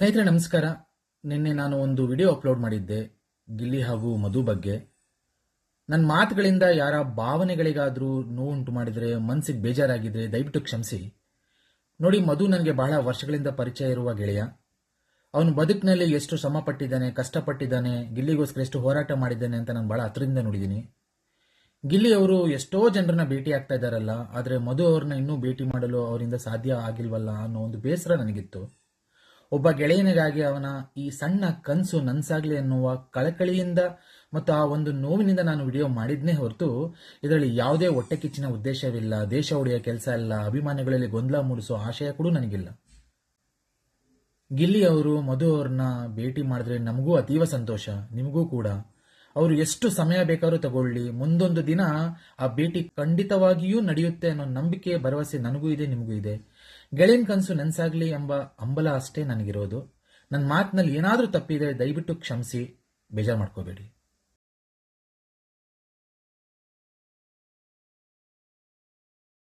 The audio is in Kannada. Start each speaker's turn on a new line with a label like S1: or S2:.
S1: ಸ್ನೇಹಿತರೆ ನಮಸ್ಕಾರ. ನಿನ್ನೆ ನಾನು ಒಂದು ವಿಡಿಯೋ ಅಪ್ಲೋಡ್ ಮಾಡಿದ್ದೆ ಗಿಲ್ಲಿ ಹಾಗೂ ಮಧು ಬಗ್ಗೆ. ನನ್ನ ಮಾತುಗಳಿಂದ ಯಾರ ಭಾವನೆಗಳಿಗಾದರೂ ನೋವುಂಟು ಮಾಡಿದರೆ, ಮನಸ್ಸಿಗೆ ಬೇಜಾರಾಗಿದ್ರೆ ದಯವಿಟ್ಟು ಕ್ಷಮಿಸಿ. ನೋಡಿ, ಮಧು ನನಗೆ ಬಹಳ ವರ್ಷಗಳಿಂದ ಪರಿಚಯ ಇರುವ ಗೆಳೆಯ. ಅವನು ಬದುಕಿನಲ್ಲಿ ಎಷ್ಟು ಶ್ರಮ ಪಟ್ಟಿದ್ದಾನೆ, ಕಷ್ಟಪಟ್ಟಿದ್ದಾನೆ, ಗಿಲ್ಲಿಗೋಸ್ಕರ ಎಷ್ಟು ಹೋರಾಟ ಮಾಡಿದ್ದಾನೆ ಅಂತ ನಾನು ಬಹಳ ಹತ್ರದಿಂದ ನೋಡಿದ್ದೀನಿ. ಗಿಲ್ಲಿ ಅವರು ಎಷ್ಟೋ ಜನರನ್ನ ಭೇಟಿ ಆಗ್ತಾ ಇದ್ದಾರಲ್ಲ, ಆದರೆ ಮಧು ಅವ್ರನ್ನ ಇನ್ನೂ ಭೇಟಿ ಮಾಡಲು ಅವರಿಂದ ಸಾಧ್ಯ ಆಗಿಲ್ವಲ್ಲ ಅನ್ನೋ ಒಂದು ಬೇಸರ ನನಗಿತ್ತು. ಒಬ್ಬ ಗೆಳೆಯನಿಗಾಗಿ ಅವನ ಈ ಸಣ್ಣ ಕನಸು ನನ್ಸಾಗ್ಲಿ ಅನ್ನುವ ಕಳಕಳಿಯಿಂದ ಮತ್ತು ಆ ಒಂದು ನೋವಿನಿಂದ ನಾನು ವಿಡಿಯೋ ಮಾಡಿದ್ನೇ ಹೊರತು ಇದರಲ್ಲಿ ಯಾವುದೇ ಹೊಟ್ಟೆ ಕಿಚ್ಚಿನ ಉದ್ದೇಶವಿಲ್ಲ, ದೇಶ ಒಡೆಯ ಕೆಲಸ ಇಲ್ಲ, ಅಭಿಮಾನಿಗಳಲ್ಲಿ ಗೊಂದಲ ಮೂಡಿಸೋ ಆಶಯ ಕೂಡ ನನಗಿಲ್ಲ. ಗಿಲ್ಲಿ ಅವರು ಮಧು ಅವ್ರನ್ನ ಭೇಟಿ ಮಾಡಿದ್ರೆ ನಮಗೂ ಅತೀವ ಸಂತೋಷ, ನಿಮಗೂ ಕೂಡ. ಅವರು ಎಷ್ಟು ಸಮಯ ಬೇಕಾದ್ರೂ ತಗೊಳ್ಳಿ, ಮುಂದೊಂದು ದಿನ ಆ ಭೇಟಿ ಖಂಡಿತವಾಗಿಯೂ ನಡೆಯುತ್ತೆ ಅನ್ನೋ ನಂಬಿಕೆ, ಭರವಸೆ ನನಗೂ ಇದೆ, ನಿಮಗೂ ಇದೆ. ಗೆಳೆಯನ್ ಕನಸು ನೆನ್ಸಾಗ್ಲಿ ಎಂಬ ಹಂಬಲ ಅಷ್ಟೇ ನನಗಿರೋದು. ನನ್ನ ಮಾತಿನಲ್ಲಿ ಏನಾದರೂ ತಪ್ಪಿದ್ರೆ ದಯವಿಟ್ಟು ಕ್ಷಮಿಸಿ, ಬೇಜಾರು ಮಾಡ್ಕೋಬೇಡಿ.